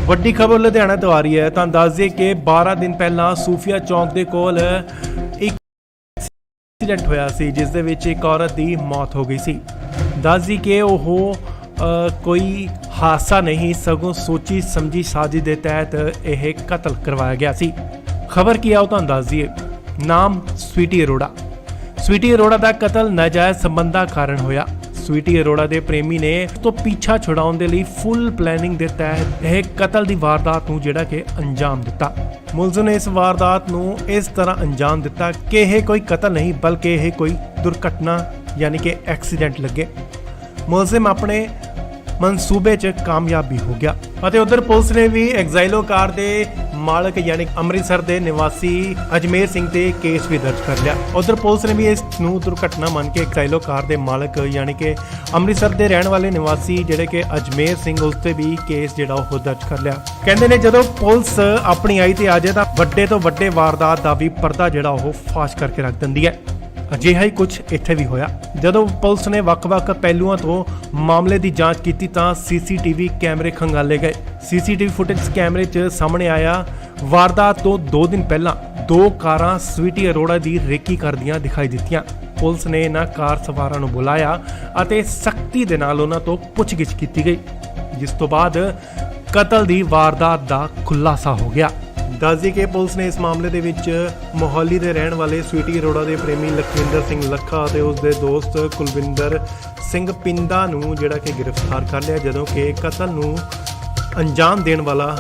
ਵੱਡੀ ਖਬਰ ਲੁਧਿਆਣਾ ਤੋਂ ਆ ਰਹੀ ਹੈ। ਤਾਂ ਦੱਸ ਦਈਏ ਕਿ 12 ਦਿਨ ਪਹਿਲਾਂ ਸੂਫੀਆ ਚੌਂਕ ਦੇ ਕੋਲ ਇੱਕ ਐਕਸੀਡੈਂਟ ਹੋਇਆ ਸੀ, ਜਿਸ ਦੇ ਵਿੱਚ ਇੱਕ ਔਰਤ ਦੀ ਮੌਤ ਹੋ ਗਈ ਸੀ। ਦੱਸ ਦਈਏ ਕਿ ਉਹ ਕੋਈ ਹਾਦਸਾ ਨਹੀਂ, ਸਗੋਂ ਸੋਚੀ ਸਮਝੀ ਸਾਜ਼ਿਸ਼ ਦੇ ਤਹਿਤ ਇਹ ਕਤਲ ਕਰਵਾਇਆ ਗਿਆ ਸੀ। ਖਬਰ ਕੀ ਆ ਉਹ ਤੁਹਾਨੂੰ ਦੱਸ ਦਈਏ। ਨਾਮ ਸਵੀਟੀ ਅਰੋੜਾ। ਸਵੀਟੀ ਅਰੋੜਾ ਦਾ ਕਤਲ ਨਾਜਾਇਜ਼ ਸੰਬੰਧਾਂ ਕਾਰਨ ਹੋਇਆ। ਸਵੀਟੀ ਅਰੋੜਾ ਦੇ ਪ੍ਰੇਮੀ ਨੇ ਉਸ ਤੋਂ ਪਿੱਛਾ ਛੁਡਾਉਣ ਦੇ ਲਈ ਫੁੱਲ ਪਲੈਨਿੰਗ ਦੇ ਤਹਿਤ ਇਹ ਕਤਲ ਦੀ ਵਾਰਦਾਤ ਨੂੰ ਜਿਹੜਾ ਕਿ ਅੰਜਾਮ ਦਿੱਤਾ। ਮੁਲਜ਼ਮ ਨੇ ਇਸ ਵਾਰਦਾਤ ਨੂੰ ਇਸ ਤਰ੍ਹਾਂ ਅੰਜਾਮ ਦਿੱਤਾ ਕਿ ਇਹ ਕੋਈ ਕਤਲ ਨਹੀਂ, ਬਲਕਿ ਇਹ ਕੋਈ ਦੁਰਘਟਨਾ ਯਾਨੀ ਕਿ ਐਕਸੀਡੈਂਟ ਲੱਗੇ। ਮੁਲਜ਼ਮ ਆਪਣੇ ਮਨਸੂਬੇ 'ਚ ਕਾਮਯਾਬ ਵੀ ਹੋ ਗਿਆ ਅਤੇ ਉਧਰ ਪੁਲਿਸ ਨੇ ਵੀ ਐਗਜ਼ਾਈਲੋ ਕਾਰ ਦੇ ਮਾਲਕ ਯਾਨੀ ਅੰਮ੍ਰਿਤਸਰ ਦੇ ਨਿਵਾਸੀ ਅਜਮੇਰ ਸਿੰਘ ਤੇ ਕੇਸ ਵੀ ਦਰਜ ਕਰ ਲਿਆ। ਉਧਰ ਪੁਲਿਸ ਨੇ ਵੀ ਇਸ ਨੂੰ ਦੁਰਘਟਨਾ ਮੰਨ ਕੇ ਐਗਜ਼ਾਈਲੋ ਕਾਰ ਦੇ ਮਾਲਕ ਯਾਨੀ ਕਿ ਅੰਮ੍ਰਿਤਸਰ ਦੇ ਰਹਿਣ ਵਾਲੇ ਨਿਵਾਸੀ ਜਿਹੜੇ ਕਿ ਅਜਮੇਰ ਸਿੰਘ, ਉਸ ਤੇ ਵੀ ਕੇਸ ਜਿਹੜਾ ਉਹ ਦਰਜ ਕਰ ਲਿਆ। ਕਹਿੰਦੇ ਨੇ ਜਦੋਂ ਪੁਲਿਸ ਆਪਣੀ ਆਈ ਤੇ ਆ ਜਾਏ ਤਾਂ ਵੱਡੇ ਤੋਂ ਵੱਡੇ ਵਾਰਦਾਤ ਦਾ ਵੀ ਪਰਦਾ ਜਿਹੜਾ ਉਹ ਫਾਸ਼ ਕਰਕੇ ਰੱਖ ਦਿੰਦੀ ਹੈ। ਅਜਿਹਾ ਹੀ ਕੁਝ ਇੱਥੇ ਵੀ ਹੋਇਆ। ਜਦੋਂ ਪੁਲਿਸ ਨੇ ਵੱਖ-ਵੱਖ ਪਹਿਲੂਆਂ ਤੋਂ ਮਾਮਲੇ ਦੀ ਜਾਂਚ ਕੀਤੀ ਤਾਂ ਸੀਸੀਟੀਵੀ ਕੈਮਰੇ ਖੰਗਾਲੇ ਗਏ। ਸੀਸੀਟੀਵੀ ਫੁਟੇਜ ਕੈਮਰੇ 'ਚ ਸਾਹਮਣੇ ਆਇਆ ਵਾਰਦਾਤ ਤੋਂ 2 ਦਿਨ ਪਹਿਲਾਂ 2 ਕਾਰਾਂ ਸਵੀਟੀ ਅਰੋੜਾ ਦੀ ਰੇਕੀ ਕਰਦੀਆਂ ਦਿਖਾਈ ਦਿੱਤੀਆਂ। ਪੁਲਿਸ ਨੇ ਇਹਨਾਂ ਕਾਰ ਸਵਾਰਾਂ ਨੂੰ ਬੁਲਾਇਆ ਅਤੇ ਸਖਤੀ ਦੇ ਨਾਲ ਉਹਨਾਂ ਤੋਂ ਪੁੱਛਗਿੱਛ ਕੀਤੀ ਗਈ, ਜਿਸ ਤੋਂ ਬਾਅਦ ਕਤਲ ਦੀ ਵਾਰਦਾਤ ਦਾ ਖੁਲਾਸਾ ਹੋ ਗਿਆ। ਦੱਸਦੀ ਕਿ ਪੁਲਿਸ ਨੇ ਇਸ ਮਾਮਲੇ ਦੇ ਵਿੱਚ ਮੋਹਾਲੀ ਦੇ ਰਹਿਣ ਵਾਲੇ ਸਵੀਟੀ ਅਰੋੜਾ ਦੇ ਪ੍ਰੇਮੀ ਲਖਵਿੰਦਰ ਸਿੰਘ ਲੱਖਾ ਅਤੇ ਉਸ ਦੇ ਦੋਸਤ ਕੁਲਵਿੰਦਰ ਸਿੰਘ ਪਿੰਦਾ ਨੂੰ ਜਿਹੜਾ ਕਿ ਗ੍ਰਿਫਤਾਰ ਕਰ ਲਿਆ, ਜਦੋਂ ਕਿ ਕਤਲ ਨੂੰ ਅੰਜਾਮ ਦੇਣ ਵਾਲਾ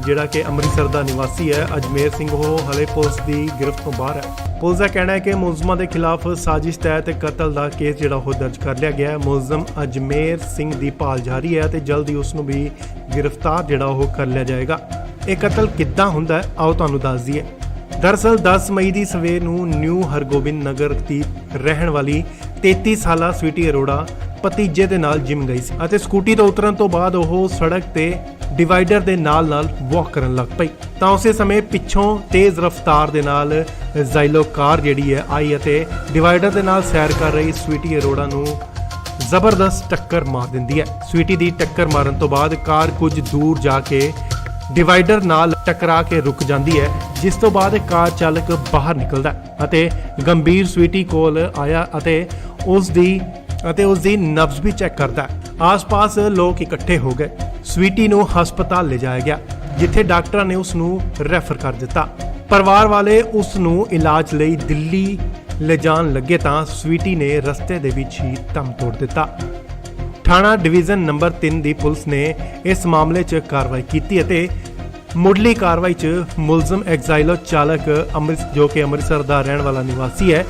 ਜਿਹੜਾ ਕਿ ਅੰਮ੍ਰਿਤਸਰ ਦਾ ਨਿਵਾਸੀ ਹੈ ਅਜਮੇਰ ਸਿੰਘ, ਉਹ ਹਲੇ ਪੁਲਿਸ ਦੀ ਗ੍ਰਿਫਤ ਤੋਂ ਬਾਹਰ ਹੈ। ਪੁਲਿਸ ਦਾ ਕਹਿਣਾ ਹੈ ਕਿ ਮੁਲਜ਼ਮਾਂ ਦੇ ਖਿਲਾਫ ਸਾਜ਼ਿਸ਼ ਤਹਿਤ ਕਤਲ ਦਾ ਕੇਸ ਜਿਹੜਾ ਉਹ ਦਰਜ ਕਰ ਲਿਆ ਗਿਆ ਹੈ। ਮੁਲਜ਼ਮ ਅਜਮੇਰ ਸਿੰਘ ਦੀ ਭਾਲ ਜਾਰੀ ਹੈ ਤੇ ਜਲਦੀ ਉਸ ਨੂੰ ਵੀ ਗ੍ਰਿਫਤਾਰ ਜਿਹੜਾ ਉਹ ਕਰ ਲਿਆ ਜਾਏਗਾ। ਇਹ ਕਤਲ ਕਿੱਦਾਂ ਹੁੰਦਾ ਹੈ ਆਓ ਤੁਹਾਨੂੰ ਦੱਸ ਦਈਏ। ਦਰਅਸਲ 10 ਮਈ ਦੀ ਸਵੇਰ ਨੂੰ ਨਿਊ ਹਰਗੋਬਿੰਦ ਨਗਰ ਦੀ ਰਹਿਣ ਵਾਲੀ 33 ਸਾਲਾ ਸਵੀਟੀ ਅਰੋੜਾ ਭਤੀਜੇ ਦੇ ਨਾਲ ਜਿਮ ਗਈ ਸੀ ਅਤੇ ਸਕੂਟੀ ਤੋਂ ਉਤਰਨ ਤੋਂ ਬਾਅਦ ਉਹ ਸੜਕ ਤੇ ਡਿਵਾਈਡਰ ਦੇ ਨਾਲ ਵਾਕ ਕਰਨ ਲੱਗ ਪਈ ਤਾਂ ਉਸੇ ਸਮੇਂ ਪਿੱਛੋਂ ਤੇਜ਼ ਰਫ਼ਤਾਰ ਦੇ ਨਾਲ ਜ਼ਾਈਲੋ ਕਾਰ ਜਿਹੜੀ ਹੈ ਆਈ ਅਤੇ ਡਿਵਾਈਡਰ ਦੇ ਨਾਲ ਸੈਰ ਕਰ ਰਹੀ ਸਵੀਟੀ ਅਰੋੜਾ ਨੂੰ ਜ਼ਬਰਦਸਤ ਟੱਕਰ ਮਾਰ ਦਿੰਦੀ ਹੈ। ਸਵੀਟੀ ਦੀ ਟੱਕਰ ਮਾਰਨ ਤੋਂ ਬਾਅਦ ਕਾਰ ਕੁਝ ਦੂਰ ਜਾ ਕੇ ਡਿਵਾਈਡਰ ਨਾਲ ਟਕਰਾ ਕੇ ਰੁਕ ਜਾਂਦੀ ਹੈ, ਜਿਸ ਤੋਂ ਬਾਅਦ ਕਾਰ ਚਾਲਕ ਬਾਹਰ ਨਿਕਲਦਾ ਅਤੇ ਗੰਭੀਰ ਸਵੀਟੀ ਕੋਲ ਆਇਆ ਅਤੇ ਉਸ ਦੀ ਨਬਜ਼ ਵੀ ਚੈੱਕ ਕਰਦਾ। ਆਸ-ਪਾਸ ਲੋਕ ਇਕੱਠੇ ਹੋ ਗਏ। ਸਵੀਟੀ ਨੂੰ ਹਸਪਤਾਲ ਲਿਜਾਇਆ ਗਿਆ, ਜਿੱਥੇ ਡਾਕਟਰਾਂ ਨੇ ਉਸ ਨੂੰ ਰੈਫਰ ਕਰ ਦਿੱਤਾ। ਪਰਿਵਾਰ ਵਾਲੇ ਉਸ ਨੂੰ ਇਲਾਜ ਲਈ ਦਿੱਲੀ ਲਿਜਾਣ ਲੱਗੇ ਤਾਂ ਸਵੀਟੀ ਨੇ ਰਸਤੇ ਦੇ ਵਿੱਚ ਹੀ ਦਮ ਤੋੜ ਦਿੱਤਾ। ਥਾਣਾ ਡਿਵੀਜ਼ਨ ਨੰਬਰ 3 ਦੀ ਪੁਲਿਸ ਨੇ ਇਸ ਮਾਮਲੇ 'ਚ ਕਾਰਵਾਈ ਕੀਤੀ ਅਤੇ ਮੁੱਢਲੀ ਕਾਰਵਾਈ 'ਚ ਮੁਲਜ਼ਮ ਐਗਜ਼ਾਈਲੋ ਚਾਲਕ ਜੋ ਕਿ ਅੰਮ੍ਰਿਤਸਰ ਦਾ ਰਹਿਣ ਵਾਲਾ ਨਿਵਾਸੀ ਹੈ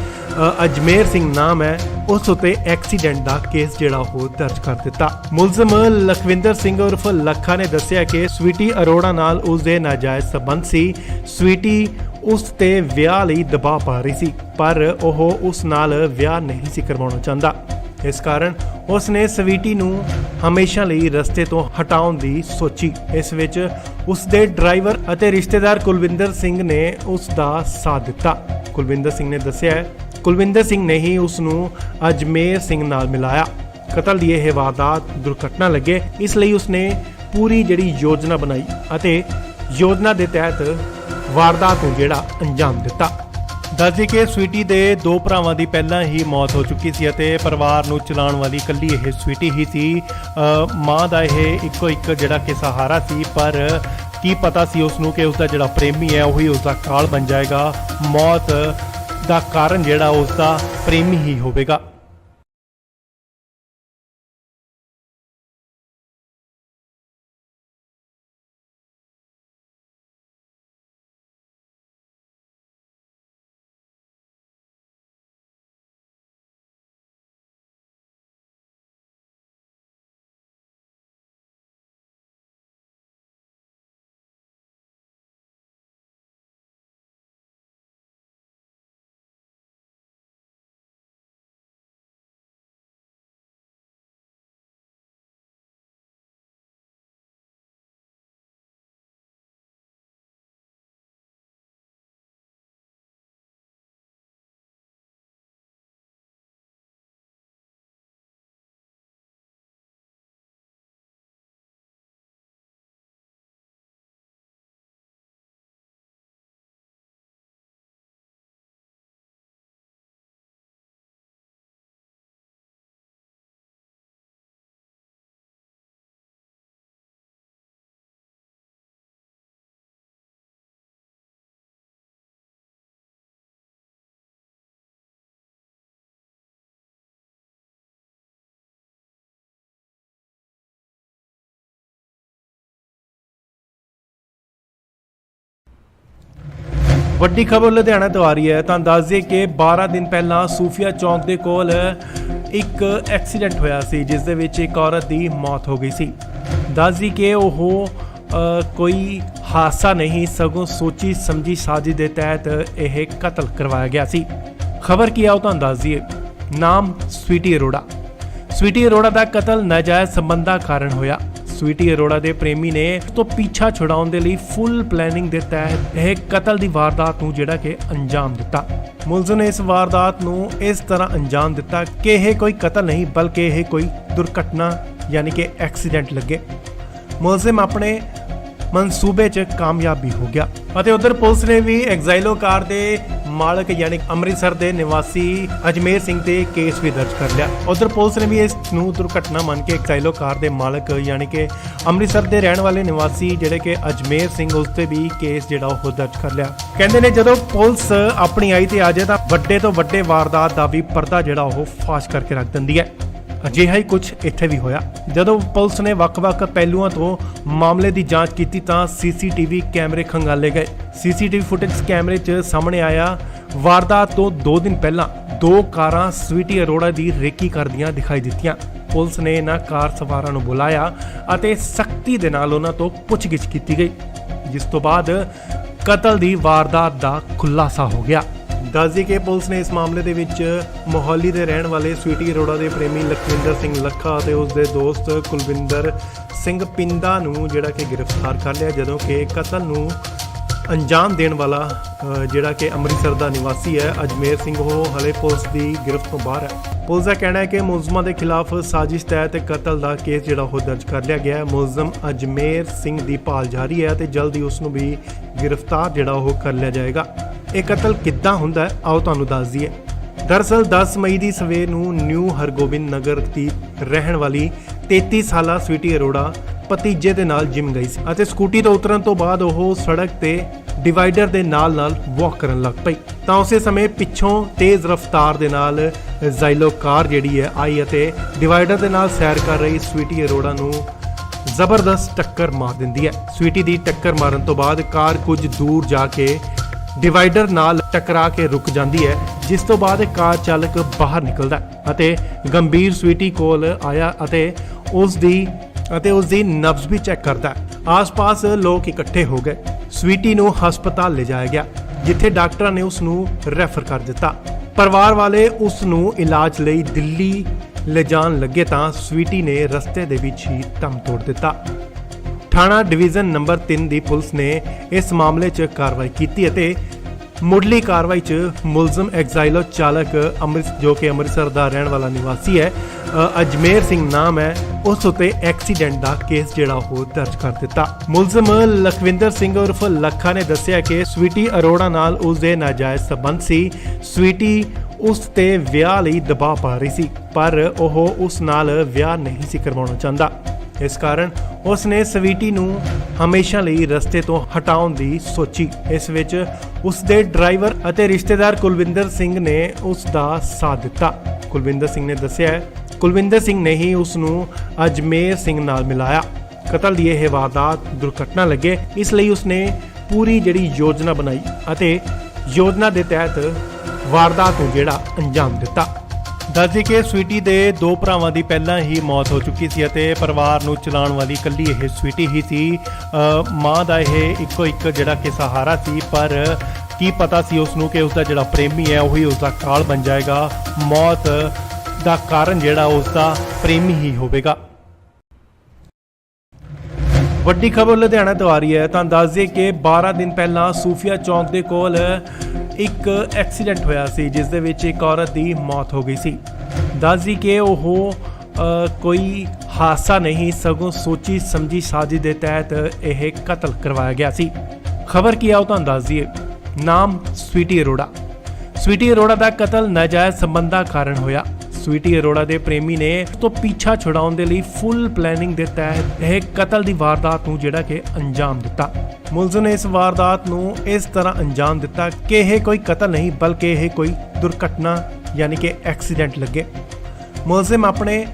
ਅਜਮੇਰ ਸਿੰਘ ਨਾਮ ਹੈ, ਉਸ ਉੱਤੇ ਐਕਸੀਡੈਂਟ ਦਾ ਕੇਸ ਜਿਹੜਾ ਉਹ ਦਰਜ ਕਰ ਦਿੱਤਾ। ਮੁਲਜ਼ਮ ਲਖਵਿੰਦਰ ਸਿੰਘ ਉਰਫ ਲੱਖਾ ਨੇ ਦੱਸਿਆ ਕਿ ਸਵੀਟੀ ਅਰੋੜਾ ਨਾਲ ਉਸ ਦੇ ਨਾਜਾਇਜ਼ ਸਬੰਧ ਸੀ। ਸਵੀਟੀ ਉਸ ਤੇ ਵਿਆਹ ਲਈ ਦਬਾਅ ਪਾ ਰਹੀ ਸੀ, ਪਰ ਉਹ ਉਸ ਨਾਲ ਵਿਆਹ ਨਹੀਂ ਸੀ ਕਰਵਾਉਣਾ ਚਾਹੁੰਦਾ। ਇਸ ਕਾਰਨ ਉਸ ਨੇ ਸਵੀਟੀ ਨੂੰ ਹਮੇਸ਼ਾ ਲਈ ਰਸਤੇ ਤੋਂ ਹਟਾਉਣ ਦੀ ਸੋਚੀ। ਇਸ ਵਿੱਚ ਉਸ ਦੇ ਡਰਾਈਵਰ ਅਤੇ ਰਿਸ਼ਤੇਦਾਰ ਕੁਲਵਿੰਦਰ ਸਿੰਘ ਨੇ ਉਸ ਦਾ ਸਾਥ ਦਿੱਤਾ। ਕੁਲਵਿੰਦਰ ਸਿੰਘ ਨੇ ਦੱਸਿਆ ਕੁਲਵਿੰਦਰ ਸਿੰਘ ਨੇ ਹੀ ਉਸ ਨੂੰ ਅਜਮੇਰ ਸਿੰਘ ਨਾਲ ਮਿਲਾਇਆ। ਕਤਲ ਦੀ ਇਹ ਵਾਰਦਾਤ ਦੁਰਘਟਨਾ ਲੱਗੇ, ਇਸ ਲਈ ਉਸ ਨੇ ਪੂਰੀ ਜਿਹੜੀ ਯੋਜਨਾ ਬਣਾਈ ਅਤੇ ਯੋਜਨਾ ਦੇ ਤਹਿਤ ਵਾਰਦਾਤ ਨੂੰ ਜਿਹੜਾ ਅੰਜਾਮ ਦਿੱਤਾ। ਦੱਸਦੇ ਕਿ ਸਵੀਟੀ ਦੇ 2 ਭਰਾਵਾਂ ਦੀ ਪਹਿਲਾਂ ਹੀ ਮੌਤ ਹੋ ਚੁੱਕੀ ਸੀ ਅਤੇ ਪਰਿਵਾਰ ਨੂੰ ਚਲਾਉਣ ਵਾਲੀ ਇਕੱਲੀ ਇਹ ਸਵੀਟੀ ਹੀ ਸੀ। ਮਾਂ ਦਾ ਇਹ ਇੱਕੋ ਇੱਕ ਜਿਹੜਾ ਕਿ ਸਹਾਰਾ ਸੀ, ਪਰ ਕੀ ਪਤਾ ਸੀ ਉਸ ਨੂੰ ਕਿ ਉਸ ਦਾ ਜਿਹੜਾ ਪ੍ਰੇਮੀ ਹੈ ਉਹੀ ਉਸ ਦਾ ਕਾਲ ਬਣ ਜਾਏਗਾ। ਮੌਤ ਦਾ ਕਾਰਨ ਜਿਹੜਾ ਉਸ ਦਾ ਪ੍ਰੇਮੀ ਹੀ ਹੋਵੇਗਾ। ਵੱਡੀ ਖਬਰ ਲੁਧਿਆਣਾ ਤੋਂ ਆ ਰਹੀ ਹੈ ਤਾਂ ਦੱਸ ਦਈਏ ਕਿ 12 ਦਿਨ ਪਹਿਲਾਂ ਸੂਫੀਆ ਚੌਂਕ ਦੇ ਕੋਲ ਇੱਕ ਐਕਸੀਡੈਂਟ ਹੋਇਆ ਸੀ ਜਿਸ ਦੇ ਵਿੱਚ ਇੱਕ ਔਰਤ ਦੀ ਮੌਤ ਹੋ ਗਈ ਸੀ। ਦੱਸ ਦਈਏ ਕਿ ਉਹ ਕੋਈ ਹਾਦਸਾ ਨਹੀਂ ਸਗੋਂ ਸੋਚੀ ਸਮਝੀ ਸਾਜ਼ਿਸ਼ ਦੇ ਤਹਿਤ ਇਹ ਕਤਲ ਕਰਵਾਇਆ ਗਿਆ ਸੀ। ਖਬਰ ਕੀ ਆ ਉਹ ਤੁਹਾਨੂੰ ਦੱਸ ਦਈਏ। ਨਾਮ ਸਵੀਟੀ ਅਰੋੜਾ। ਸਵੀਟੀ ਅਰੋੜਾ ਦਾ ਕਤਲ ਨਾਜਾਇਜ਼ ਸੰਬੰਧਾਂ ਕਾਰਨ ਹੋਇਆ। ਸਵੀਟੀ ਅਰੋੜਾ ਦੇ ਪ੍ਰੇਮੀ ਨੇ ਉਸ ਤੋਂ ਪਿੱਛਾ ਛੁਡਾਉਣ ਦੇ ਲਈ ਫੁੱਲ ਪਲੈਨਿੰਗ ਦੇ ਤਹਿਤ ਇਹ ਕਤਲ ਦੀ ਵਾਰਦਾਤ ਨੂੰ ਜਿਹੜਾ ਕਿ ਅੰਜਾਮ ਦਿੱਤਾ। ਮੁਲਜ਼ਮ ਨੇ ਇਸ ਵਾਰਦਾਤ ਨੂੰ ਇਸ ਤਰ੍ਹਾਂ ਅੰਜਾਮ ਦਿੱਤਾ ਕਿ ਇਹ ਕੋਈ ਕਤਲ ਨਹੀਂ ਬਲਕਿ ਇਹ ਕੋਈ ਦੁਰਘਟਨਾ ਯਾਨੀ ਕਿ ਐਕਸੀਡੈਂਟ ਲੱਗੇ। ਮੁਲਜ਼ਮ ਆਪਣੇ ਮਨਸੂਬੇ 'ਚ ਕਾਮਯਾਬ ਵੀ ਹੋ ਗਿਆ ਅਤੇ ਉਧਰ ਪੁਲਿਸ ਨੇ ਵੀ ਐਗਜ਼ਾਈਲੋ ਕਾਰ ਦੇ ਮਾਲਕ ਯਾਨੀ ਅੰਮ੍ਰਿਤਸਰ ਦੇ ਨਿਵਾਸੀ ਅਜਮੇਰ ਸਿੰਘ ਤੇ ਕੇਸ ਵੀ ਦਰਜ ਕਰ ਲਿਆ। ਉਧਰ ਪੁਲਿਸ ਨੇ ਵੀ ਇਸ ਨੂੰ ਦੁਰਘਟਨਾ ਮੰਨ ਕੇ ਐਗਜ਼ਾਈਲੋ ਕਾਰ ਦੇ ਮਾਲਕ ਯਾਨੀ ਕਿ ਅੰਮ੍ਰਿਤਸਰ ਦੇ ਰਹਿਣ ਵਾਲੇ ਨਿਵਾਸੀ ਜਿਹੜੇ ਕਿ ਅਜਮੇਰ ਸਿੰਘ ਉਸ ਤੇ ਵੀ ਕੇਸ ਜਿਹੜਾ ਉਹ ਦਰਜ ਕਰ ਲਿਆ। ਕਹਿੰਦੇ ਨੇ ਜਦੋਂ ਪੁਲਿਸ ਆਪਣੀ ਆਈ ਤੇ ਆ ਜਾਏ ਤਾਂ ਵੱਡੇ ਤੋਂ ਵੱਡੇ ਵਾਰਦਾਤ ਦਾ ਵੀ ਪਰਦਾ ਜਿਹੜਾ ਉਹ ਫਾਸ਼ ਕਰਕੇ ਰੱਖ ਦਿੰਦੀ ਹੈ। ਅਜਿਹਾ ਹੀ ਕੁਝ ਇੱਥੇ ਵੀ ਹੋਇਆ। ਜਦੋਂ ਪੁਲਿਸ ਨੇ ਵੱਖ-ਵੱਖ ਪਹਿਲੂਆਂ ਤੋਂ ਮਾਮਲੇ ਦੀ ਜਾਂਚ ਕੀਤੀ ਤਾਂ ਸੀਸੀਟੀਵੀ ਕੈਮਰੇ ਖੰਗਾਲੇ ਗਏ। ਸੀਸੀਟੀਵੀ ਫੁਟੇਜ ਕੈਮਰੇ 'ਚ ਸਾਹਮਣੇ ਆਇਆ ਵਾਰਦਾਤ ਤੋਂ 2 ਦਿਨ ਪਹਿਲਾਂ 2 ਕਾਰਾਂ ਸਵੀਟੀ ਅਰੋੜਾ ਦੀ ਰੇਕੀ ਕਰਦੀਆਂ ਦਿਖਾਈ ਦਿੱਤੀਆਂ। ਪੁਲਿਸ ਨੇ ਇਹਨਾਂ ਕਾਰ ਸਵਾਰਾਂ ਨੂੰ ਬੁਲਾਇਆ ਅਤੇ ਸਖਤੀ ਦੇ ਨਾਲ ਉਹਨਾਂ ਤੋਂ ਪੁੱਛਗਿੱਛ ਕੀਤੀ ਗਈ, ਜਿਸ ਤੋਂ ਬਾਅਦ ਕਤਲ ਦੀ ਵਾਰਦਾਤ ਦਾ ਖੁਲਾਸਾ ਹੋ ਗਿਆ। ਦੱਸਦੀ ਕਿ ਪੁਲਿਸ ਨੇ ਇਸ ਮਾਮਲੇ ਦੇ ਵਿੱਚ ਮੋਹਾਲੀ ਦੇ ਰਹਿਣ ਵਾਲੇ ਸਵੀਟੀ ਅਰੋੜਾ ਦੇ ਪ੍ਰੇਮੀ ਲਖਵਿੰਦਰ ਸਿੰਘ ਲੱਖਾ ਅਤੇ ਉਸ ਦੇ ਦੋਸਤ ਕੁਲਵਿੰਦਰ ਸਿੰਘ ਪਿੰਦਾ ਨੂੰ ਜਿਹੜਾ ਕਿ ਗ੍ਰਿਫਤਾਰ ਕਰ ਲਿਆ, ਜਦੋਂ ਕਿ ਕਤਲ ਨੂੰ ਅੰਜਾਮ ਦੇਣ ਵਾਲਾ ਜਿਹੜਾ ਕਿ ਅੰਮ੍ਰਿਤਸਰ ਦਾ ਨਿਵਾਸੀ ਹੈ ਅਜਮੇਰ ਸਿੰਘ ਉਹ ਹਲੇ ਪੁਲਿਸ ਦੀ ਗ੍ਰਿਫਤ ਤੋਂ ਬਾਹਰ ਹੈ। ਪੁਲਿਸ ਦਾ ਕਹਿਣਾ ਹੈ ਕਿ ਮੁਲਜ਼ਮਾਂ ਦੇ ਖਿਲਾਫ ਸਾਜ਼ਿਸ਼ ਤਹਿਤ ਕਤਲ ਦਾ ਕੇਸ ਜਿਹੜਾ ਉਹ ਦਰਜ ਕਰ ਲਿਆ ਗਿਆ ਹੈ। ਮੁਲਜ਼ਮ ਅਜਮੇਰ ਸਿੰਘ ਦੀ ਭਾਲ ਜਾਰੀ ਹੈ ਤੇ ਜਲਦੀ ਉਸ ਨੂੰ ਵੀ ਗ੍ਰਿਫਤਾਰ ਜਿਹੜਾ ਉਹ ਕਰ ਲਿਆ ਜਾਏਗਾ। ਇਹ ਕਤਲ ਕਿੱਦਾਂ ਹੁੰਦਾ ਹੈ ਆਓ ਤੁਹਾਨੂੰ ਦੱਸ ਦਈਏ। ਦਰਅਸਲ 10 ਮਈ ਦੀ ਸਵੇਰ ਨੂੰ ਨਿਊ ਹਰਗੋਬਿੰਦ ਨਗਰ ਦੀ ਰਹਿਣ ਵਾਲੀ 33 ਸਾਲਾ ਸਵੀਟੀ ਅਰੋੜਾ ਭਤੀਜੇ ਦੇ ਨਾਲ ਜਿਮ ਗਈ ਸੀ ਅਤੇ ਸਕੂਟੀ ਤੋਂ ਉਤਰਨ ਤੋਂ ਬਾਅਦ ਉਹ ਸੜਕ ਤੇ ਡਿਵਾਈਡਰ ਦੇ ਨਾਲ ਵਾਕ ਕਰਨ ਲੱਗ ਪਈ ਤਾਂ ਉਸੇ ਸਮੇਂ ਪਿੱਛੋਂ ਤੇਜ਼ ਰਫ਼ਤਾਰ ਦੇ ਨਾਲ ਜ਼ਾਈਲੋ ਕਾਰ ਜਿਹੜੀ ਹੈ ਆਈ ਅਤੇ ਡਿਵਾਈਡਰ ਦੇ ਨਾਲ ਸੈਰ ਕਰ ਰਹੀ ਸਵੀਟੀ ਅਰੋੜਾ ਨੂੰ ਜ਼ਬਰਦਸਤ ਟੱਕਰ ਮਾਰ ਦਿੰਦੀ ਹੈ। ਸਵੀਟੀ ਦੀ ਟੱਕਰ ਮਾਰਨ ਤੋਂ ਬਾਅਦ ਕਾਰ ਕੁਝ ਦੂਰ ਜਾ ਕੇ ਡਿਵਾਈਡਰ ਨਾਲ ਟਕਰਾ ਕੇ ਰੁਕ ਜਾਂਦੀ ਹੈ, ਜਿਸ ਤੋਂ ਬਾਅਦ ਕਾਰ ਚਾਲਕ ਬਾਹਰ ਨਿਕਲਦਾ ਅਤੇ ਗੰਭੀਰ ਸਵੀਟੀ ਕੋਲ ਆਇਆ ਅਤੇ ਉਸ ਦੀ ਨਬਜ਼ ਵੀ ਚੈੱਕ ਕਰਦਾ। ਆਸ-ਪਾਸ ਲੋਕ ਇਕੱਠੇ ਹੋ ਗਏ। ਸਵੀਟੀ ਨੂੰ ਹਸਪਤਾਲ ਲਿਜਾਇਆ ਗਿਆ, ਜਿੱਥੇ ਡਾਕਟਰਾਂ ਨੇ ਉਸ ਨੂੰ ਰੈਫਰ ਕਰ ਦਿੱਤਾ। ਪਰਿਵਾਰ ਵਾਲੇ ਉਸ ਨੂੰ ਇਲਾਜ ਲਈ ਦਿੱਲੀ ਲਿਜਾਣ ਲੱਗੇ ਤਾਂ ਸਵੀਟੀ ਨੇ ਰਸਤੇ ਦੇ ਵਿੱਚ ਹੀ ਦਮ ਤੋੜ ਦਿੱਤਾ। ਥਾਣਾ ਡਿਵੀਜ਼ਨ ਨੰਬਰ 3 ਦੀ ਪੁਲਿਸ ਨੇ ਇਸ ਮਾਮਲੇ 'ਚ ਕਾਰਵਾਈ ਕੀਤੀ ਅਤੇ ਮੁੱਢਲੀ ਕਾਰਵਾਈ 'ਚ ਮੁਲਜ਼ਮ ਐਗਜ਼ਾਈਲੋ ਚਾਲਕ ਜੋ ਕਿ ਅੰਮ੍ਰਿਤਸਰ ਦਾ ਰਹਿਣ ਵਾਲਾ ਨਿਵਾਸੀ ਹੈ ਅਜਮੇਰ ਸਿੰਘ ਨਾਮ ਹੈ, ਉਸ ਉੱਤੇ ਐਕਸੀਡੈਂਟ ਦਾ ਕੇਸ ਜਿਹੜਾ ਉਹ ਦਰਜ ਕਰ ਦਿੱਤਾ। ਮੁਲਜ਼ਮ ਲਖਵਿੰਦਰ ਸਿੰਘ ਉਰਫ ਲੱਖਾ ਨੇ ਦੱਸਿਆ ਕਿ ਸਵੀਟੀ ਅਰੋੜਾ ਨਾਲ ਉਸ ਦੇ ਨਾਜਾਇਜ਼ ਸਬੰਧ ਸੀ। ਸਵੀਟੀ ਉਸ ਤੇ ਵਿਆਹ ਲਈ ਦਬਾਅ ਪਾ ਰਹੀ ਸੀ, ਪਰ ਉਹ ਉਸ ਨਾਲ ਵਿਆਹ ਨਹੀਂ ਸੀ ਕਰਵਾਉਣਾ ਚਾਹੁੰਦਾ। ਇਸ ਕਾਰਨ ਉਸ ਨੇ ਸਵੀਟੀ ਨੂੰ ਹਮੇਸ਼ਾ ਲਈ ਰਸਤੇ ਤੋਂ ਹਟਾਉਣ ਦੀ ਸੋਚੀ। ਇਸ ਵਿੱਚ ਉਸ ਦੇ ਡਰਾਈਵਰ ਅਤੇ ਰਿਸ਼ਤੇਦਾਰ ਕੁਲਵਿੰਦਰ ਸਿੰਘ ਨੇ ਉਸ ਦਾ ਸਾਥ ਦਿੱਤਾ। ਕੁਲਵਿੰਦਰ ਸਿੰਘ ਨੇ ਦੱਸਿਆ ਕੁਲਵਿੰਦਰ ਸਿੰਘ ਨੇ ਹੀ ਉਸ ਨੂੰ ਅਜਮੇਰ ਸਿੰਘ ਨਾਲ ਮਿਲਾਇਆ। ਕਤਲ ਦੀ ਇਹ ਵਾਰਦਾਤ ਦੁਰਘਟਨਾ ਲੱਗੇ, ਇਸ ਲਈ ਉਸ ਨੇ ਪੂਰੀ ਜਿਹੜੀ ਯੋਜਨਾ ਬਣਾਈ ਅਤੇ ਯੋਜਨਾ ਦੇ ਤਹਿਤ ਵਾਰਦਾਤ ਨੂੰ ਜਿਹੜਾ ਅੰਜਾਮ ਦਿੱਤਾ। ਦੱਸਦੇ ਕਿ ਸਵੀਟੀ ਦੇ 2 ਭਰਾਵਾਂ ਦੀ ਪਹਿਲਾਂ ਹੀ ਮੌਤ ਹੋ ਚੁੱਕੀ ਸੀ ਅਤੇ ਪਰਿਵਾਰ ਨੂੰ ਚਲਾਉਣ ਵਾਲੀ ਇਕੱਲੀ ਇਹ ਸਵੀਟੀ ਹੀ ਸੀ। ਮਾਂ ਦਾ ਇਹ ਇੱਕੋ ਇੱਕ ਜਿਹੜਾ ਕਿ ਸਹਾਰਾ ਸੀ, ਪਰ ਕੀ ਪਤਾ ਸੀ ਉਸ ਨੂੰ ਕਿ ਉਸ ਦਾ ਜਿਹੜਾ ਪ੍ਰੇਮੀ ਹੈ ਉਹੀ ਉਸ ਦਾ ਕਾਲ ਬਣ ਜਾਏਗਾ। ਮੌਤ ਦਾ ਕਾਰਨ ਜਿਹੜਾ ਉਸ ਦਾ ਪ੍ਰੇਮੀ ਹੀ ਹੋਵੇਗਾ। ਵੱਡੀ ਖਬਰ ਲੁਧਿਆਣਾ ਤੋਂ ਆ ਰਹੀ ਹੈ ਤਾਂ ਦੱਸ ਦਈਏ ਕਿ 12 ਦਿਨ ਪਹਿਲਾਂ ਸੂਫੀਆ ਚੌਂਕ ਦੇ ਕੋਲ ਇੱਕ ਐਕਸੀਡੈਂਟ ਹੋਇਆ ਸੀ ਜਿਸ ਦੇ ਵਿੱਚ ਇੱਕ ਔਰਤ ਦੀ ਮੌਤ ਹੋ ਗਈ ਸੀ। ਦੱਸਦੀ ਕਿ ਉਹ ਕੋਈ ਹਾਦਸਾ ਨਹੀਂ ਸਗੋਂ ਸੋਚੀ ਸਮਝੀ ਸਾਜ਼ਿਸ਼ ਦੇ ਤਹਿਤ ਇਹ ਕਤਲ ਕਰਵਾਇਆ ਗਿਆ ਸੀ। ਖਬਰ ਕੀ ਆ ਉਹ ਤੁਹਾਨੂੰ ਦੱਸ ਦਈਏ। ਨਾਮ ਸਵੀਟੀ ਅਰੋੜਾ। ਸਵੀਟੀ ਅਰੋੜਾ ਦਾ ਕਤਲ ਨਾਜਾਇਜ਼ ਸੰਬੰਧਾਂ ਕਾਰਨ ਹੋਇਆ। ਸਵੀਟੀ ਅਰੋੜਾ ਦੇ ਪ੍ਰੇਮੀ ਨੇ ਉਸ ਤੋਂ ਪਿੱਛਾ ਛੁਡਾਉਣ ਦੇ ਲਈ ਫੁੱਲ ਪਲੈਨਿੰਗ ਦੇ ਤਹਿਤ ਇਹ ਕਤਲ ਦੀ ਵਾਰਦਾਤ ਨੂੰ ਜਿਹੜਾ ਕਿ ਅੰਜਾਮ ਦਿੱਤਾ। ਮੁਲਜ਼ਮ ਨੇ ਇਸ ਵਾਰਦਾਤ ਨੂੰ ਇਸ ਤਰ੍ਹਾਂ ਅੰਜਾਮ ਦਿੱਤਾ ਕਿ ਇਹ ਕੋਈ ਕਤਲ ਨਹੀਂ ਬਲਕਿ ਇਹ ਕੋਈ ਦੁਰਘਟਨਾ ਯਾਨੀ ਕਿ ਐਕਸੀਡੈਂਟ ਲੱਗੇ। ਮੁਲਜ਼ਮ ਆਪਣੇ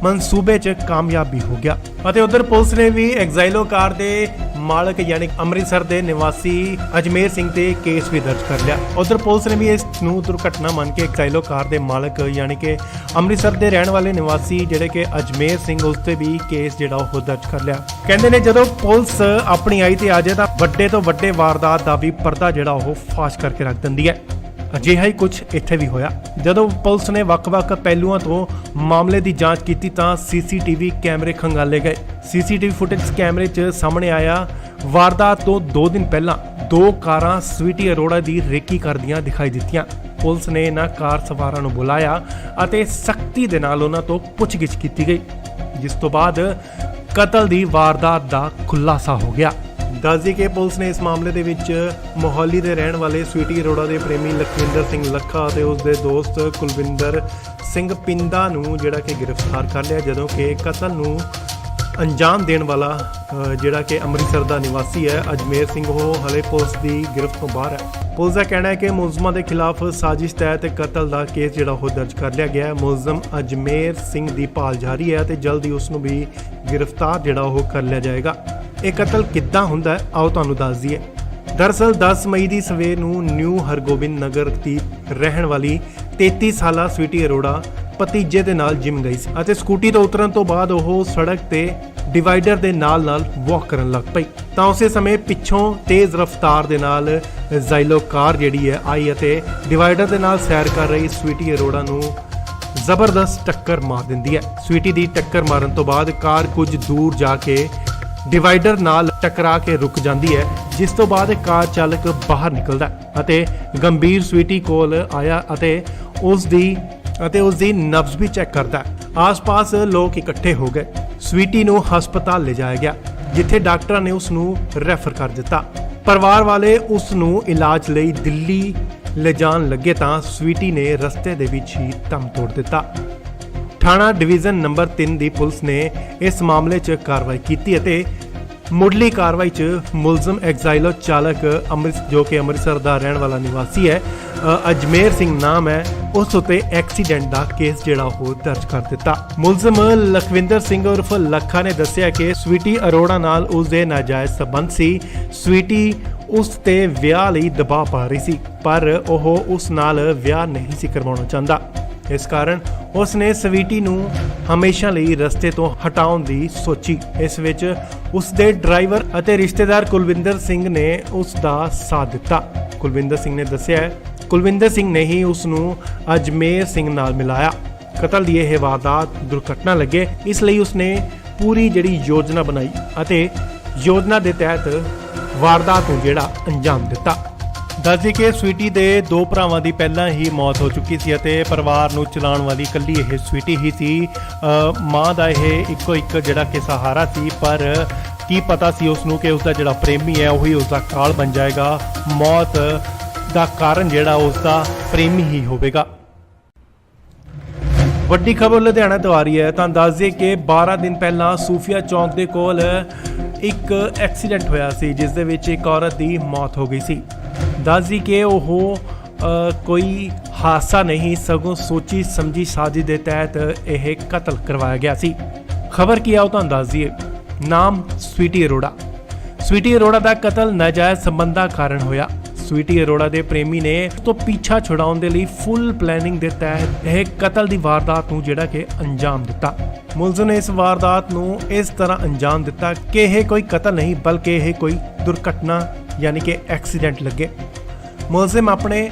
ਮਨਸੂਬੇ 'ਚ ਕਾਮਯਾਬ ਵੀ ਹੋ ਗਿਆ। ਅਤੇ ਉਧਰ ਪੁਲਿਸ ਨੇ ਵੀ ਐਗਜ਼ਾਈਲੋ ਕਾਰ ਦੇ ਮਾਲਕ ਯਾਨੀ ਅੰਮ੍ਰਿਤਸਰ ਦੇ ਨਿਵਾਸੀ ਅਜਮੇਰ ਸਿੰਘ ਤੇ ਕੇਸ ਵੀ ਦਰਜ ਕਰ ਲਿਆ। ਉਧਰ ਪੁਲਿਸ ਨੇ ਵੀ ਇਸ ਨੂੰ ਦੁਰਘਟਨਾ ਮੰਨ ਕੇ ਐਗਜ਼ਾਈਲੋ ਕਾਰ ਦੇ ਮਾਲਕ ਯਾਨੀ ਕਿ ਅੰਮ੍ਰਿਤਸਰ ਦੇ ਰਹਿਣ ਵਾਲੇ ਨਿਵਾਸੀ ਜਿਹੜੇ ਕਿ ਅਜਮੇਰ ਸਿੰਘ ਉਸ ਤੇ ਵੀ ਕੇਸ ਜਿਹੜਾ ਉਹ ਦਰਜ ਕਰ ਲਿਆ। ਕਹਿੰਦੇ ਨੇ ਜਦੋਂ ਪੁਲਿਸ ਆਪਣੀ ਆਈ ਤੇ ਆ ਜਾਏ ਤਾਂ ਵੱਡੇ ਤੋਂ ਵੱਡੇ ਵਾਰਦਾਤ ਦਾ ਵੀ ਪਰਦਾ ਜਿਹੜਾ ਉਹ ਫਾਸ਼ ਕਰਕੇ ਰੱਖ ਦਿੰਦੀ ਹੈ। ਅਜਿਹਾ ਹੀ ਕੁਝ ਇੱਥੇ ਵੀ ਹੋਇਆ। ਜਦੋਂ ਪੁਲਿਸ ਨੇ ਵੱਖ-ਵੱਖ ਪਹਿਲੂਆਂ ਤੋਂ ਮਾਮਲੇ ਦੀ ਜਾਂਚ ਕੀਤੀ ਤਾਂ ਸੀਸੀਟੀਵੀ ਕੈਮਰੇ ਖੰਗਾਲੇ ਗਏ। ਸੀਸੀਟੀਵੀ ਫੁਟੇਜ ਕੈਮਰੇ 'ਚ ਸਾਹਮਣੇ ਆਇਆ ਵਾਰਦਾਤ ਤੋਂ 2 ਦਿਨ ਪਹਿਲਾਂ 2 ਕਾਰਾਂ ਸਵੀਟੀ ਅਰੋੜਾ ਦੀ ਰੇਕੀ ਕਰਦੀਆਂ ਦਿਖਾਈ ਦਿੱਤੀਆਂ। ਪੁਲਿਸ ਨੇ ਇਹਨਾਂ ਕਾਰ ਸਵਾਰਾਂ ਨੂੰ ਬੁਲਾਇਆ ਅਤੇ ਸਖਤੀ ਦੇ ਨਾਲ ਉਹਨਾਂ ਤੋਂ ਪੁੱਛਗਿੱਛ ਕੀਤੀ ਗਈ, ਜਿਸ ਤੋਂ ਬਾਅਦ ਕਤਲ ਦੀ ਵਾਰਦਾਤ ਦਾ ਖੁਲਾਸਾ ਹੋ ਗਿਆ। ਦੱਸਦੀ ਕਿ ਪੁਲਿਸ ਨੇ ਇਸ ਮਾਮਲੇ ਦੇ ਵਿੱਚ ਮੋਹਾਲੀ ਦੇ ਰਹਿਣ ਵਾਲੇ ਸਵੀਟੀ ਅਰੋੜਾ ਦੇ ਪ੍ਰੇਮੀ ਲਖਵਿੰਦਰ ਸਿੰਘ ਲੱਖਾ ਅਤੇ ਉਸ ਦੇ ਦੋਸਤ ਕੁਲਵਿੰਦਰ ਸਿੰਘ ਪਿੰਦਾ ਨੂੰ ਜਿਹੜਾ ਕਿ ਗ੍ਰਿਫਤਾਰ ਕਰ ਲਿਆ, ਜਦੋਂ ਕਿ ਕਤਲ ਨੂੰ ਅੰਜਾਮ ਦੇਣ ਵਾਲਾ ਜਿਹੜਾ ਕਿ ਅੰਮ੍ਰਿਤਸਰ ਦਾ ਨਿਵਾਸੀ ਹੈ ਅਜਮੇਰ ਸਿੰਘ, ਉਹ ਹਲੇ ਪੁਲਿਸ ਦੀ ਗ੍ਰਿਫਤ ਤੋਂ ਬਾਹਰ ਹੈ। ਪੁਲਿਸ ਦਾ ਕਹਿਣਾ ਹੈ ਕਿ ਮੁਲਜ਼ਮਾਂ ਦੇ ਖਿਲਾਫ ਸਾਜ਼ਿਸ਼ ਤਹਿਤ ਕਤਲ ਦਾ ਕੇਸ ਜਿਹੜਾ ਉਹ ਦਰਜ ਕਰ ਲਿਆ ਗਿਆ ਹੈ। ਮੁਲਜ਼ਮ ਅਜਮੇਰ ਸਿੰਘ ਦੀ ਭਾਲ ਜਾਰੀ ਹੈ ਤੇ ਜਲਦੀ ਉਸ ਨੂੰ ਵੀ ਗ੍ਰਿਫਤਾਰ ਜਿਹੜਾ ਉਹ ਕਰ ਲਿਆ ਜਾਏਗਾ। ਇਹ ਕਤਲ ਕਿੱਦਾਂ ਹੁੰਦਾ ਹੈ ਆਓ ਤੁਹਾਨੂੰ ਦੱਸ ਦਈਏ। ਦਰਅਸਲ 10 ਮਈ ਦੀ ਸਵੇਰ ਨੂੰ ਨਿਊ ਹਰਗੋਬਿੰਦ ਨਗਰ ਦੀ ਰਹਿਣ ਵਾਲੀ 33 ਸਾਲਾ ਸਵੀਟੀ ਅਰੋੜਾ ਭਤੀਜੇ ਦੇ ਨਾਲ ਜਿਮ ਗਈ ਸੀ ਅਤੇ ਸਕੂਟੀ ਤੋਂ ਉਤਰਨ ਤੋਂ ਬਾਅਦ ਉਹ ਸੜਕ ਤੇ ਡਿਵਾਈਡਰ ਦੇ ਨਾਲ ਵਾਕ ਕਰਨ ਲੱਗ ਪਈ ਤਾਂ ਉਸੇ ਸਮੇਂ ਪਿੱਛੋਂ ਤੇਜ਼ ਰਫ਼ਤਾਰ ਦੇ ਨਾਲ ਜ਼ਾਈਲੋ ਕਾਰ ਜਿਹੜੀ ਹੈ ਆਈ ਅਤੇ ਡਿਵਾਈਡਰ ਦੇ ਨਾਲ ਸੈਰ ਕਰ ਰਹੀ ਸਵੀਟੀ ਅਰੋੜਾ ਨੂੰ ਜ਼ਬਰਦਸਤ ਟੱਕਰ ਮਾਰ ਦਿੰਦੀ ਹੈ। ਸਵੀਟੀ ਦੀ ਟੱਕਰ ਮਾਰਨ ਤੋਂ ਬਾਅਦ ਕਾਰ ਕੁਝ ਦੂਰ ਜਾ ਕੇ ਡਿਵਾਈਡਰ ਨਾਲ ਟਕਰਾ ਕੇ ਰੁਕ ਜਾਂਦੀ ਹੈ, ਜਿਸ ਤੋਂ ਬਾਅਦ ਕਾਰ ਚਾਲਕ ਬਾਹਰ ਨਿਕਲਦਾ ਅਤੇ ਗੰਭੀਰ ਸਵੀਟੀ ਕੋਲ ਆਇਆ ਅਤੇ ਉਸ ਦੀ ਨਬਜ਼ ਵੀ ਚੈੱਕ ਕਰਦਾ। ਆਸ-ਪਾਸ ਲੋਕ ਇਕੱਠੇ ਹੋ ਗਏ। ਸਵੀਟੀ ਨੂੰ ਹਸਪਤਾਲ ਲਿਜਾਇਆ ਗਿਆ, ਜਿੱਥੇ ਡਾਕਟਰਾਂ ਨੇ ਉਸ ਨੂੰ ਰੈਫਰ ਕਰ ਦਿੱਤਾ। ਪਰਿਵਾਰ ਵਾਲੇ ਉਸ ਨੂੰ ਇਲਾਜ ਲਈ ਦਿੱਲੀ ਲਿਜਾਣ ਲੱਗੇ ਤਾਂ ਸਵੀਟੀ ਨੇ ਰਸਤੇ ਦੇ ਵਿੱਚ ਹੀ ਦਮ ਤੋੜ ਦਿੱਤਾ। ਥਾਣਾ ਡਿਵੀਜ਼ਨ ਨੰਬਰ 3 ਦੀ ਪੁਲਿਸ ਨੇ ਇਸ ਮਾਮਲੇ 'ਚ ਕਾਰਵਾਈ ਕੀਤੀ ਅਤੇ ਮੁੱਢਲੀ ਕਾਰਵਾਈ 'ਚ ਮੁਲਜ਼ਮ ਐਗਜ਼ਾਈਲੋ ਚਾਲਕ ਜੋ ਕਿ ਅੰਮ੍ਰਿਤਸਰ ਦਾ ਰਹਿਣ ਵਾਲਾ ਨਿਵਾਸੀ ਹੈ ਅਜਮੇਰ ਸਿੰਘ ਨਾਮ ਹੈ, ਉਸ ਉਤੇ ਐਕਸੀਡੈਂਟ ਦਾ ਕੇਸ ਜਿਹੜਾ ਉਹ ਦਰਜ ਕਰ ਦਿੱਤਾ। ਮੁਲਜ਼ਮ ਲਖਵਿੰਦਰ ਸਿੰਘ ਉਰਫ ਲੱਖਾ ਨੇ ਦੱਸਿਆ ਕਿ ਸਵੀਟੀ ਅਰੋੜਾ ਨਾਲ ਉਸ ਦੇ ਨਾਜਾਇਜ਼ ਸਬੰਧ ਸੀ। ਸਵੀਟੀ ਉਸ ਤੇ ਵਿਆਹ ਲਈ ਦਬਾਅ ਪਾ ਰਹੀ ਸੀ, ਪਰ ਉਹ ਉਸ ਨਾਲ ਵਿਆਹ ਨਹੀਂ ਸੀ ਕਰਵਾਉਣਾ ਚਾਹੁੰਦਾ। ਇਸ ਕਾਰਨ ਉਸ ਨੇ ਸਵੀਟੀ ਨੂੰ ਹਮੇਸ਼ਾ ਲਈ ਰਸਤੇ ਤੋਂ ਹਟਾਉਣ ਦੀ ਸੋਚੀ। ਇਸ ਵਿੱਚ ਉਸ ਦੇ ਡਰਾਈਵਰ ਅਤੇ ਰਿਸ਼ਤੇਦਾਰ ਕੁਲਵਿੰਦਰ ਸਿੰਘ ਨੇ ਉਸ ਦਾ ਸਾਥ ਦਿੱਤਾ। ਕੁਲਵਿੰਦਰ ਸਿੰਘ ਨੇ ਦੱਸਿਆ ਕੁਲਵਿੰਦਰ ਸਿੰਘ ਨੇ ਹੀ ਉਸ ਨੂੰ ਅਜਮੇਰ ਸਿੰਘ ਨਾਲ ਮਿਲਾਇਆ। ਕਤਲ ਦੀ ਇਹ ਵਾਰਦਾਤ ਦੁਰਘਟਨਾ ਲੱਗੇ, ਇਸ ਲਈ ਉਸ ਨੇ ਪੂਰੀ ਜਿਹੜੀ ਯੋਜਨਾ ਬਣਾਈ ਅਤੇ ਯੋਜਨਾ ਦੇ ਤਹਿਤ ਵਾਰਦਾਤ ਨੂੰ ਜਿਹੜਾ ਅੰਜਾਮ ਦਿੱਤਾ। ਦੱਸਦੀ ਕਿ ਸਵੀਟੀ ਦੇ 2 ਭਰਾਵਾਂ ਦੀ ਪਹਿਲਾਂ ਹੀ ਮੌਤ ਹੋ ਚੁੱਕੀ ਸੀ ਅਤੇ ਪਰਿਵਾਰ ਨੂੰ ਚਲਾਉਣ ਵਾਲੀ ਇਕੱਲੀ ਇਹ ਸਵੀਟੀ ਹੀ ਸੀ। ਮਾਂ ਦਾ ਇਹ ਇੱਕੋ ਇੱਕ ਜਿਹੜਾ ਕਿ ਸਹਾਰਾ ਸੀ, ਪਰ ਕੀ ਪਤਾ ਸੀ ਉਸ ਨੂੰ ਕਿ ਉਸ ਦਾ ਜਿਹੜਾ ਪ੍ਰੇਮੀ ਹੈ ਉਹੀ ਉਸ ਦਾ ਕਾਲ ਬਣ ਜਾਏਗਾ। ਮੌਤ ਦਾ ਕਾਰਨ ਜਿਹੜਾ ਉਸ ਦਾ ਪ੍ਰੇਮੀ ਹੀ ਹੋਵੇਗਾ। ਵੱਡੀ ਖਬਰ ਲੁਧਿਆਣਾ ਤੋਂ ਆ ਰਹੀ ਹੈ ਤਾਂ ਦੱਸ ਦਈਏ ਕਿ 12 ਦਿਨ ਪਹਿਲਾਂ ਸੂਫੀਆ ਚੌਂਕ ਦੇ ਕੋਲ ਇੱਕ ਐਕਸੀਡੈਂਟ ਹੋਇਆ ਸੀ, ਜਿਸ ਦੇ ਵਿੱਚ ਇੱਕ ਔਰਤ ਦੀ ਮੌਤ ਹੋ ਗਈ ਸੀ। ਦੱਸਦੀ ਕਿ ਉਹ ਕੋਈ ਹਾਦਸਾ ਨਹੀਂ ਸਗੋਂ ਸੋਚੀ ਸਮਝੀ ਸਾਜ਼ਿਸ਼ ਦੇ ਤਹਿਤ ਇਹ ਕਤਲ ਕਰਵਾਇਆ ਗਿਆ ਸੀ। ਖਬਰ ਕੀ ਆ ਉਹ ਤੁਹਾਨੂੰ ਦੱਸ ਦਈਏ। ਨਾਮ ਸਵੀਟੀ ਅਰੋੜਾ। ਸਵੀਟੀ ਅਰੋੜਾ ਦਾ ਕਤਲ ਨਾਜਾਇਜ਼ ਸੰਬੰਧਾਂ ਕਾਰਨ ਹੋਇਆ। ਸਵੀਟੀ ਅਰੋੜਾ ਦੇ ਪ੍ਰੇਮੀ ਨੇ ਉਸ ਤੋਂ ਪਿੱਛਾ ਛੁਡਾਉਣ ਦੇ ਲਈ ਫੁੱਲ ਪਲੈਨਿੰਗ ਦੇ ਤਹਿਤ ਇਹ ਕਤਲ ਦੀ ਵਾਰਦਾਤ ਨੂੰ ਜਿਹੜਾ ਕਿ ਅੰਜਾਮ ਦਿੱਤਾ। ਮੁਲਜ਼ਮ ਨੇ ਇਸ ਵਾਰਦਾਤ ਨੂੰ ਇਸ ਤਰ੍ਹਾਂ ਅੰਜਾਮ ਦਿੱਤਾ ਕਿ ਇਹ ਕੋਈ ਕਤਲ ਨਹੀਂ ਬਲਕਿ ਇਹ ਕੋਈ ਦੁਰਘਟਨਾ ਯਾਨੀ ਕਿ ਐਕਸੀਡੈਂਟ ਲੱਗੇ। ਮੁਲਜ਼ਮ ਆਪਣੇ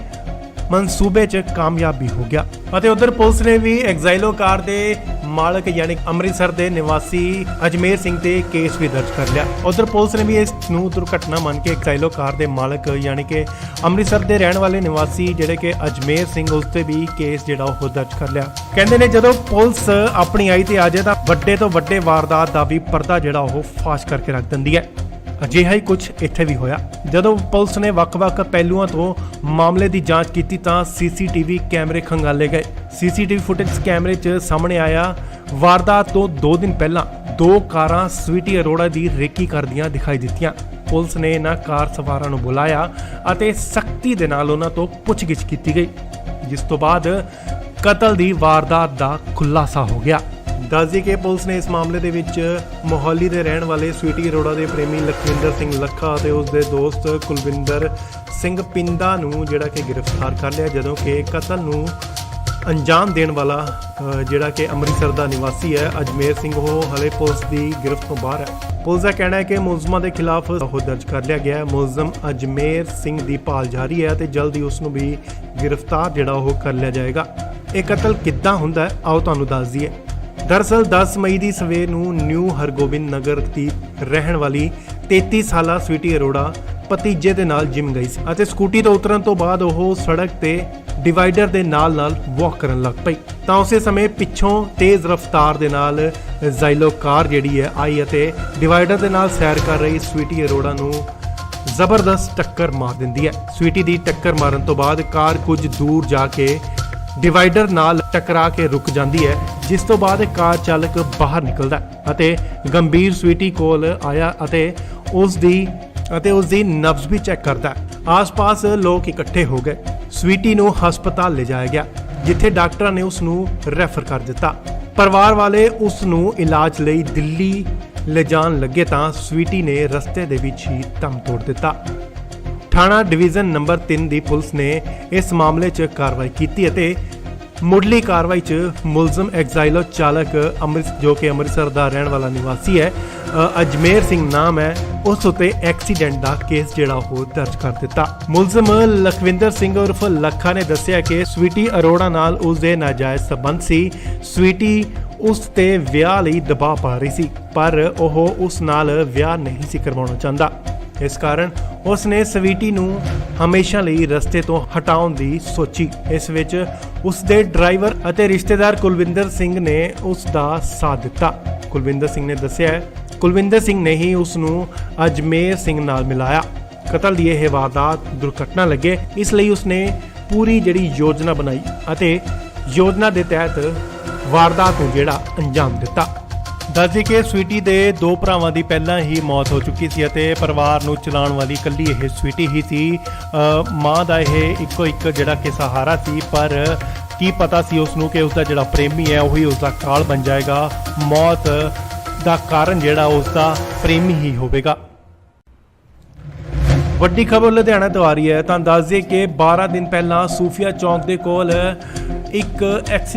ਮਨਸੂਬੇ 'ਚ ਕਾਮਯਾਬ ਵੀ ਹੋ ਗਿਆ ਅਤੇ ਉਧਰ ਪੁਲਿਸ ਨੇ ਵੀ ਐਗਜ਼ਾਈਲੋ ਕਾਰ ਦੇ ਮਾਲਕ ਯਾਨੀ ਅੰਮ੍ਰਿਤਸਰ ਦੇ ਨਿਵਾਸੀ ਅਜਮੇਰ ਸਿੰਘ ਤੇ ਕੇਸ ਵੀ ਦਰਜ ਕਰ ਲਿਆ। ਉਧਰ ਪੁਲਿਸ ਨੇ ਵੀ ਇਸ ਨੂੰ ਦੁਰਘਟਨਾ ਮੰਨ ਕੇ ਐਗਜ਼ਾਈਲੋ ਕਾਰ ਦੇ ਮਾਲਕ ਯਾਨੀ ਕਿ ਅੰਮ੍ਰਿਤਸਰ ਦੇ ਰਹਿਣ ਵਾਲੇ ਨਿਵਾਸੀ ਜਿਹੜੇ ਕਿ ਅਜਮੇਰ ਸਿੰਘ ਉਸ ਤੇ ਵੀ ਕੇਸ ਜਿਹੜਾ ਉਹ ਦਰਜ ਕਰ ਲਿਆ। ਕਹਿੰਦੇ ਨੇ ਜਦੋਂ ਪੁਲਿਸ ਆਪਣੀ ਆਈ ਤੇ ਆ ਜਾਏ ਤਾਂ ਵੱਡੇ ਤੋਂ ਵੱਡੇ ਵਾਰਦਾਤ ਦਾ ਵੀ ਪਰਦਾ ਜਿਹੜਾ ਉਹ ਫਾਸ਼ ਕਰਕੇ ਰੱਖ ਦਿੰਦੀ ਹੈ। ਅਜਿਹਾ ਹੀ ਕੁਝ ਇੱਥੇ ਵੀ ਹੋਇਆ। ਜਦੋਂ ਪੁਲਿਸ ਨੇ ਵੱਖ-ਵੱਖ ਪਹਿਲੂਆਂ ਤੋਂ ਮਾਮਲੇ ਦੀ ਜਾਂਚ ਕੀਤੀ ਤਾਂ ਸੀਸੀਟੀਵੀ ਕੈਮਰੇ ਖੰਗਾਲੇ ਗਏ। ਸੀਸੀਟੀਵੀ ਫੁਟੇਜ ਕੈਮਰੇ 'ਚ ਸਾਹਮਣੇ ਆਇਆ ਵਾਰਦਾਤ ਤੋਂ 2 ਦਿਨ ਪਹਿਲਾਂ 2 ਕਾਰਾਂ ਸਵੀਟੀ ਅਰੋੜਾ ਦੀ ਰੇਕੀ ਕਰਦੀਆਂ ਦਿਖਾਈ ਦਿੱਤੀਆਂ। ਪੁਲਿਸ ਨੇ ਇਹਨਾਂ ਕਾਰ ਸਵਾਰਾਂ ਨੂੰ ਬੁਲਾਇਆ ਅਤੇ ਸਖਤੀ ਦੇ ਨਾਲ ਉਹਨਾਂ ਤੋਂ ਪੁੱਛਗਿੱਛ ਕੀਤੀ ਗਈ, ਜਿਸ ਤੋਂ ਬਾਅਦ ਕਤਲ ਦੀ ਵਾਰਦਾਤ ਦਾ ਖੁਲਾਸਾ ਹੋ ਗਿਆ। ਦੱਸ ਦਈਏ ਕਿ ਪੁਲਿਸ ਨੇ ਇਸ ਮਾਮਲੇ ਦੇ ਵਿੱਚ ਮੋਹਾਲੀ ਦੇ ਰਹਿਣ ਵਾਲੇ ਸਵੀਟੀ ਅਰੋੜਾ ਦੇ ਪ੍ਰੇਮੀ ਲਖਵਿੰਦਰ ਸਿੰਘ ਲੱਖਾ ਅਤੇ ਉਸ ਦੇ ਦੋਸਤ ਕੁਲਵਿੰਦਰ ਸਿੰਘ ਪਿੰਦਾ ਨੂੰ ਜਿਹੜਾ ਕਿ ਗ੍ਰਿਫਤਾਰ ਕਰ ਲਿਆ, ਜਦੋਂ ਕਿ ਕਤਲ ਨੂੰ ਅੰਜਾਮ ਦੇਣ ਵਾਲਾ ਜਿਹੜਾ ਕਿ ਅੰਮ੍ਰਿਤਸਰ ਦਾ ਨਿਵਾਸੀ ਹੈ ਅਜਮੇਰ ਸਿੰਘ, ਉਹ ਹਲੇ ਪੁਲਿਸ ਦੀ ਗ੍ਰਿਫਤ ਤੋਂ ਬਾਹਰ ਹੈ। ਪੁਲਿਸ ਦਾ ਕਹਿਣਾ ਹੈ ਕਿ ਮੁਲਜ਼ਮਾਂ ਦੇ ਖਿਲਾਫ ਉਹ ਦਰਜ ਕਰ ਲਿਆ ਗਿਆ ਹੈ। ਮੁਲਜ਼ਮ ਅਜਮੇਰ ਸਿੰਘ ਦੀ ਭਾਲ ਜਾਰੀ ਹੈ ਤੇ ਜਲਦੀ ਉਸ ਨੂੰ ਵੀ ਗ੍ਰਿਫਤਾਰ ਜਿਹੜਾ ਉਹ ਕਰ ਲਿਆ ਜਾਏਗਾ। ਇਹ ਕਤਲ ਕਿੱਦਾਂ ਹੁੰਦਾ ਹੈ ਆਓ ਤੁਹਾਨੂੰ ਦੱਸ ਦਈਏ। ਦਰਅਸਲ 10 ਮਈ ਦੀ ਸਵੇਰ ਨੂੰ ਨਿਊ ਹਰਗੋਬਿੰਦ ਨਗਰ ਦੀ ਰਹਿਣ ਵਾਲੀ 33 ਸਾਲਾ ਸਵੀਟੀ ਅਰੋੜਾ ਭਤੀਜੇ ਦੇ ਨਾਲ ਜਿਮ ਗਈ ਸੀ ਅਤੇ ਸਕੂਟੀ ਤੋਂ ਉਤਰਨ ਤੋਂ ਬਾਅਦ ਉਹ ਸੜਕ ਤੇ ਡਿਵਾਈਡਰ ਦੇ ਨਾਲ ਵਾਕ ਕਰਨ ਲੱਗ ਪਈ ਤਾਂ ਉਸੇ ਸਮੇਂ ਪਿੱਛੋਂ ਤੇਜ਼ ਰਫ਼ਤਾਰ ਦੇ ਨਾਲ ਜ਼ਾਈਲੋ ਕਾਰ ਜਿਹੜੀ ਹੈ ਆਈ ਅਤੇ ਡਿਵਾਈਡਰ ਦੇ ਨਾਲ ਸੈਰ ਕਰ ਰਹੀ ਸਵੀਟੀ ਅਰੋੜਾ ਨੂੰ ਜ਼ਬਰਦਸਤ ਟੱਕਰ ਮਾਰ ਦਿੰਦੀ ਹੈ। ਸਵੀਟੀ ਦੀ ਟੱਕਰ ਮਾਰਨ ਤੋਂ ਬਾਅਦ ਕਾਰ ਕੁਝ ਦੂਰ ਜਾ ਕੇ ਡਿਵਾਈਡਰ ਨਾਲ ਟਕਰਾ ਕੇ ਰੁਕ ਜਾਂਦੀ ਹੈ, ਜਿਸ ਤੋਂ ਬਾਅਦ ਕਾਰ ਚਾਲਕ ਬਾਹਰ ਨਿਕਲਦਾ ਅਤੇ ਗੰਭੀਰ ਸਵੀਟੀ ਕੋਲ ਆਇਆ ਅਤੇ ਉਸ ਦੀ ਨਬਜ਼ ਵੀ ਚੈੱਕ ਕਰਦਾ। ਆਸ-ਪਾਸ ਲੋਕ ਇਕੱਠੇ ਹੋ ਗਏ। ਸਵੀਟੀ ਨੂੰ ਹਸਪਤਾਲ ਲਿਜਾਇਆ ਗਿਆ, ਜਿੱਥੇ ਡਾਕਟਰਾਂ ਨੇ ਉਸ ਨੂੰ ਰੈਫਰ ਕਰ ਦਿੱਤਾ। ਪਰਿਵਾਰ ਵਾਲੇ ਉਸ ਨੂੰ ਇਲਾਜ ਲਈ ਦਿੱਲੀ ਲਿਜਾਣ ਲੱਗੇ ਤਾਂ ਸਵੀਟੀ ਨੇ ਰਸਤੇ ਦੇ ਵਿੱਚ ਹੀ ਦਮ ਤੋੜ ਦਿੱਤਾ। ਥਾਣਾ ਡਿਵੀਜ਼ਨ ਨੰਬਰ 3 ਦੀ ਪੁਲਿਸ ਨੇ ਇਸ ਮਾਮਲੇ 'ਚ ਕਾਰਵਾਈ ਕੀਤੀ ਅਤੇ ਮੁੱਢਲੀ ਕਾਰਵਾਈ 'ਚ ਮੁਲਜ਼ਮ ਐਗਜ਼ਾਈਲੋ ਚਾਲਕ ਜੋ ਕਿ ਅੰਮ੍ਰਿਤਸਰ ਦਾ ਰਹਿਣ ਵਾਲਾ ਨਿਵਾਸੀ ਹੈ ਅਜਮੇਰ ਸਿੰਘ ਨਾਮ ਹੈ, ਉਸ ਉਤੇ ਐਕਸੀਡੈਂਟ ਦਾ ਕੇਸ ਜਿਹੜਾ ਉਹ ਦਰਜ ਕਰ ਦਿੱਤਾ। ਮੁਲਜ਼ਮ ਲਖਵਿੰਦਰ ਸਿੰਘ ਉਰਫ ਲੱਖਾ ਨੇ ਦੱਸਿਆ ਕਿ ਸਵੀਟੀ ਅਰੋੜਾ ਨਾਲ ਉਸ ਦੇ ਨਾਜਾਇਜ਼ ਸਬੰਧ ਸੀ। ਸਵੀਟੀ ਉਸ ਤੇ ਵਿਆਹ ਲਈ ਦਬਾਅ ਪਾ ਰਹੀ ਸੀ, ਪਰ ਉਹ ਉਸ ਨਾਲ ਵਿਆਹ ਨਹੀਂ ਸੀ ਕਰਵਾਉਣਾ ਚਾਹੁੰਦਾ। ਇਸ ਕਾਰਨ ਉਸ ਨੇ ਸਵੀਟੀ ਨੂੰ ਹਮੇਸ਼ਾ ਲਈ ਰਸਤੇ ਤੋਂ ਹਟਾਉਣ ਦੀ ਸੋਚੀ। ਇਸ ਵਿੱਚ ਉਸ ਦੇ ਡਰਾਈਵਰ ਅਤੇ ਰਿਸ਼ਤੇਦਾਰ ਕੁਲਵਿੰਦਰ ਸਿੰਘ ਨੇ ਉਸ ਦਾ ਸਾਥ ਦਿੱਤਾ। ਕੁਲਵਿੰਦਰ ਸਿੰਘ ਨੇ ਦੱਸਿਆ ਕੁਲਵਿੰਦਰ ਸਿੰਘ ਨੇ ਹੀ ਉਸ ਨੂੰ ਅਜਮੇਰ ਸਿੰਘ ਨਾਲ ਮਿਲਾਇਆ। ਕਤਲ ਦੀ ਇਹ ਵਾਰਦਾਤ ਦੁਰਘਟਨਾ ਲੱਗੇ, ਇਸ ਲਈ ਉਸ ਨੇ ਪੂਰੀ ਜਿਹੜੀ ਯੋਜਨਾ ਬਣਾਈ ਅਤੇ ਯੋਜਨਾ ਦੇ ਤਹਿਤ ਵਾਰਦਾਤ ਨੂੰ ਜਿਹੜਾ ਅੰਜਾਮ ਦਿੱਤਾ। ਦੱਸਦੇ ਕਿ ਸਵੀਟੀ ਦੇ 2 ਭਰਾਵਾਂ ਦੀ ਪਹਿਲਾਂ ਹੀ ਮੌਤ ਹੋ ਚੁੱਕੀ ਸੀ ਅਤੇ ਪਰਿਵਾਰ ਨੂੰ ਚਲਾਉਣ ਵਾਲੀ ਇਕੱਲੀ ਇਹ ਸਵੀਟੀ ਹੀ ਸੀ। ਮਾਂ ਦਾ ਇਹ ਇੱਕੋ ਇੱਕ ਜਿਹੜਾ ਕਿ ਸਹਾਰਾ ਸੀ, ਪਰ ਕੀ ਪਤਾ ਸੀ ਉਸ ਨੂੰ ਕਿ ਉਸ ਦਾ ਜਿਹੜਾ ਪ੍ਰੇਮੀ ਹੈ ਉਹੀ ਉਸ ਦਾ ਕਾਲ ਬਣ ਜਾਏਗਾ। ਮੌਤ ਦਾ ਕਾਰਨ ਜਿਹੜਾ ਉਸ ਦਾ ਪ੍ਰੇਮੀ ਹੀ ਹੋਵੇਗਾ। ਵੱਡੀ ਖਬਰ ਲੁਧਿਆਣਾ ਤੋਂ ਆ ਰਹੀ ਹੈ ਤਾਂ ਦੱਸ ਦਈਏ ਕਿ 12 ਦਿਨ ਪਹਿਲਾਂ ਸੂਫੀਆ ਚੌਂਕ ਦੇ ਕੋਲ ਇੱਕ ਐਕਸੀਡੈਂਟ